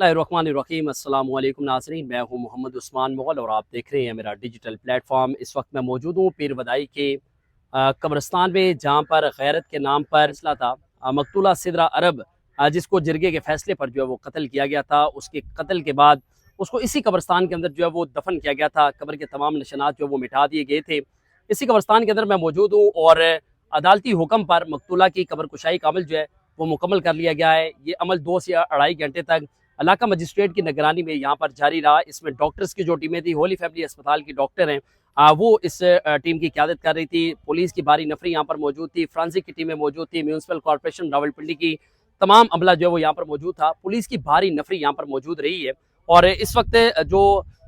बिस्मिल्लाहिर्रहमानिर्रहीम। अस्सलाम वालेकुम नाज़रीन, मैं हूं मोहम्मद उस्मान मुग़ल और आप देख रहे हैं मेरा डिजिटल प्लेटफॉर्म। इस वक्त मैं मौजूद हूं पीर बदाई के कब्रिस्तान में, जहां पर गैरत के नाम पर फैसला था। मकतूला सिदरा अरब, जिसको जिरगे के फैसले पर जो है वो कत्ल किया गया था, उसके कत्ल के बाद उसको इसी कब्रिस्तान के अंदर जो है वो दफन किया गया था। कब्र के तमाम निशानात जो वो मिटा दिए गए थे। इसी कब्रिस्तान के अंदर मैं मौजूद हूँ और अदालती हुक्म पर मकतूला की कब्र कुशाई का अमल जो है वो मुकम्मल कर लिया गया है। ये अमल 2 से 2.5 घंटे तक इलाका मजिस्ट्रेट की निगरानी में यहाँ पर जारी रहा। इसमें डॉक्टर्स की जो टीमें थी, होली फैमिली अस्पताल की डॉक्टर हैं, वो इस टीम की क़यादत कर रही थी। पुलिस की भारी नफरी यहाँ पर मौजूद थी, फ्रांसिक की टीमें मौजूद थी, म्यूनसिपल कॉर्पोरेशन रावलपिंडी की तमाम अमला जो है वो यहाँ पर मौजूद था। पुलिस की भारी नफरी यहाँ पर मौजूद रही है और इस वक्त जो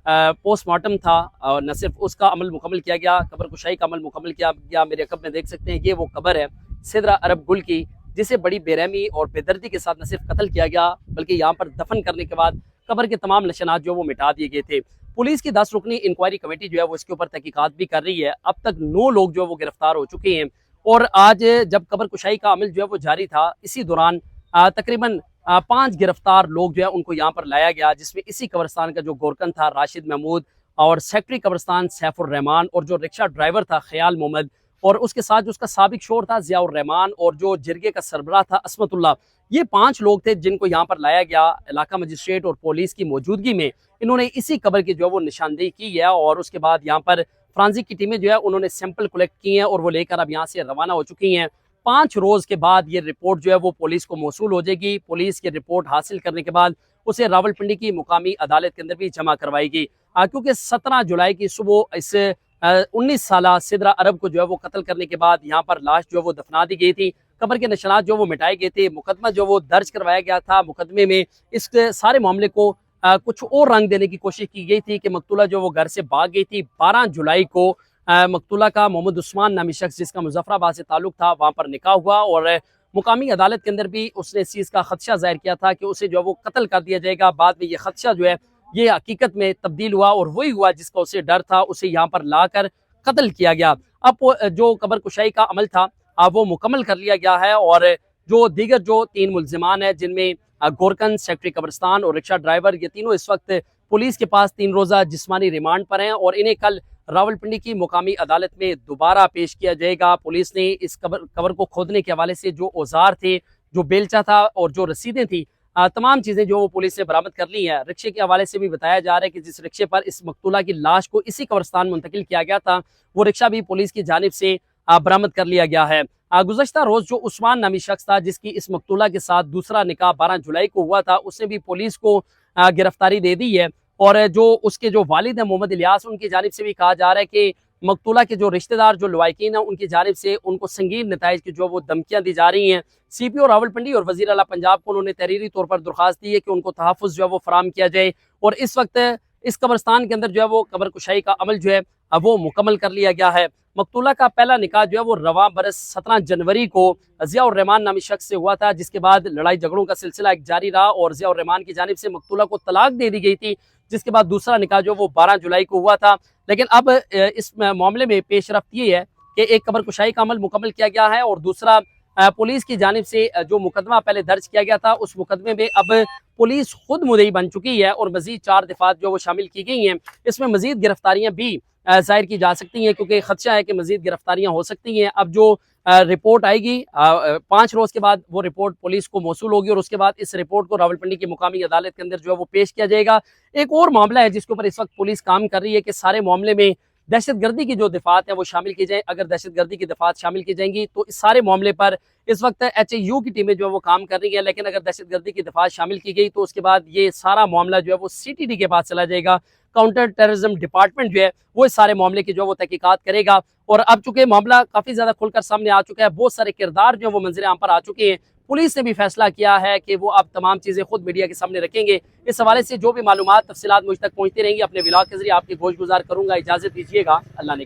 पोस्टमार्टम था, न सिर्फ उसका अमल मुकम्मल किया गया, कब्र कुशाई का अमल मुकम्मल किया गया। मेरे अकब में देख सकते हैं, ये वो कब्र है सिदरा अरब गुल की, जिसे बड़ी बेरहमी और बेदर्दी के साथ न सिर्फ कत्ल किया गया बल्कि यहाँ पर दफन करने के बाद कब्र के तमाम निशानात जो वो मिटा दिए गए थे। पुलिस की 10 रुकनी इंक्वायरी कमेटी जो है वो इसके ऊपर तहकीकात भी कर रही है। अब तक 9 लोग जो है वो गिरफ्तार हो चुके हैं और आज जब कब्र कुशाई का अमल जो है वो जारी था, इसी दौरान तकरीबन 5 गिरफ्तार लोग जो है उनको यहाँ पर लाया गया, जिसमें इसी कब्रिस्तान का जो गोरकन था राशिद महमूद, और सेक्रेटरी कब्रिस्तान सैफुर रहमान, और जो रिक्शा ड्राइवर था ख्याल मोहम्मद, और उसके साथ जो उसका साबिक शोर था ज़ियाउर रहमान, और जो जिरगे का सरबराह था असमतुल्लाह। ये 5 लोग थे जिनको यहाँ पर लाया गया। इलाका मजिस्ट्रेट और पुलिस की मौजूदगी में इन्होंने इसी कब्र की जो है वो निशानदेही की है और उसके बाद यहाँ पर फ्रांसिक की टीमें जो है उन्होंने सैंपल कलेक्ट किए हैं और वो लेकर अब यहाँ से रवाना हो चुकी हैं। 5 रोज़ के बाद ये रिपोर्ट जो है वो पुलिस को मौसूल हो जाएगी। पुलिस की रिपोर्ट हासिल करने के बाद उसे रावलपिंडी की मुकामी अदालत के अंदर भी जमा करवाएगी, क्योंकि 17 जुलाई की सुबह इस 19 साला सिदरा अरब को जो है वो कत्ल करने के बाद यहाँ पर लाश जो है वो दफना दी गई थी। कब्र के निशानात जो वो मिटाए गए थे। मुकदमा जो वो दर्ज करवाया गया था। मुकदमे में इस सारे मामले को कुछ और रंग देने की कोशिश की गई थी कि मकतूला जो वो घर से भाग गई थी। 12 जुलाई को मकतूला का मोहम्मद उस्मान नामी शख्स, जिसका मुजफ्फराबाद से ताल्लुक था, वहाँ पर निकाह हुआ और मुकामी अदालत के अंदर भी उसने इस चीज़ का खदशा जाहिर किया था कि उसे जो है वो कत्ल कर दिया जाएगा। बाद में ये खदशा जो है ये हकीकत में तब्दील हुआ और वही हुआ जिसका उसे डर था, उसे यहाँ पर लाकर कत्ल किया गया। अब जो कब्र कुशाई का अमल था वो मुकम्मल कर लिया गया है और जो दीगर जो 3 मुल्जिमान हैं, जिनमें गोरकन, सेक्रेटरी कब्रिस्तान और रिक्शा ड्राइवर, ये तीनों इस वक्त पुलिस के पास 3 रोज़ा जिस्मानी रिमांड पर हैं और इन्हें कल रावलपिंडी की मुकामी अदालत में दोबारा पेश किया जाएगा। पुलिस ने इस कब्र को खोदने के हवाले से जो औजार थे, जो बेलचा था और जो रसीदें थी, तमाम चीज़ें जो वो पुलिस ने बरामद कर ली हैं। रिक्शे के हवाले से भी बताया जा रहा है कि जिस रिक्शे पर इस मकतूला की लाश को इसी कब्रिस्तान मुंतकिल किया गया था, वो रिक्शा भी पुलिस की जानिब से बरामद कर लिया गया है। गुज़श्ता रोज़ जो उस्मान नामी शख्स था, जिसकी इस मकतूला के साथ दूसरा निकाह 12 जुलाई को हुआ था, उसने भी पुलिस को गिरफ्तारी दे दी है और जो उसके जो वालिद हैं मोहम्मद इलियास, उनकी जानिब से भी कहा जा रहा है कि मकतूला के जो रिश्तेदार, जो लवाकिन हैं, उनकी जानिब से उनको संगीन नताइज की जो वो धमकियाँ दी जा रही हैं। CPO रावलपिंडी और वज़ीर आला पंजाब को उन्होंने तहरीरी तौर पर दरख्वास्त दी है कि उनको तहफ़्फ़ुज़ जो है वो फराहम किया जाए और इस वक्त इस कब्रिस्तान के अंदर जो है वो कब्र कुशाई का अमल जो है वो मुकम्मल कर लिया गया है। मकतूला का पहला निकाह जो है वो रवां बरस 17 जनवरी को ज़ियाउर रहमान नामी शख्स से हुआ था, जिसके बाद लड़ाई झगड़ों का सिलसिला एक जारी रहा और ज़ियाउर रहमान की जानिब से मकतूला को तलाक दे दी गई थी, जिसके बाद दूसरा निकाह जो वो 12 जुलाई को हुआ था। लेकिन अब इस मामले में पेशरफ्त ये है कि एक कब्र कुशाई का अमल मुकम्मल किया गया है और दूसरा पुलिस की जानिब से जो मुकदमा पहले दर्ज किया गया था, उस मुकदमे में अब पुलिस खुद मुद्दई बन चुकी है और मजीद 4 दफात जो वो शामिल की गई हैं। इसमें मजीद गिरफ्तारियाँ भी जाहिर की जा सकती हैं, क्योंकि खदशा है कि मजीद गिरफ्तारियाँ हो सकती हैं। अब जो रिपोर्ट आएगी 5 रोज़ के बाद, वो रिपोर्ट पुलिस को मौसूल होगी और उसके बाद इस रिपोर्ट को रावलपिंडी की मुकामी अदालत के अंदर जो है वो पेश किया जाएगा। एक और मामला है जिसके ऊपर इस वक्त पुलिस काम कर रही है कि सारे मामले में दहशतगर्दी की जो दफात है वो शामिल की जाए। अगर दहशतगर्दी की दफात शामिल की जाएंगी तो इस सारे मामले पर इस वक्त HAU की टीमें जो है वो काम कर रही है, लेकिन अगर दहशतगर्दी की दफात शामिल की गई तो उसके बाद ये सारा मामला जो है वो CTD के पास चला जाएगा। काउंटर टेररिज्म डिपार्टमेंट जो है वो इस सारे मामले की जो है वो तहकीकात करेगा और अब चूंकि मामला काफ़ी ज़्यादा खुलकर सामने आ चुका है, बहुत सारे किरदार जो है वो मंजर आम पर आ चुके हैं, पुलिस ने भी फैसला किया है कि वो अब तमाम चीज़ें खुद मीडिया के सामने रखेंगे। इस हवाले से जो भी मालूमात तफसीलात मुझ तक पहुँचती रहेंगी, अपने व्लॉग के जरिए आपकी गोश गुजार करूँगा। इजाज़त दीजिएगा, अल्लाह ने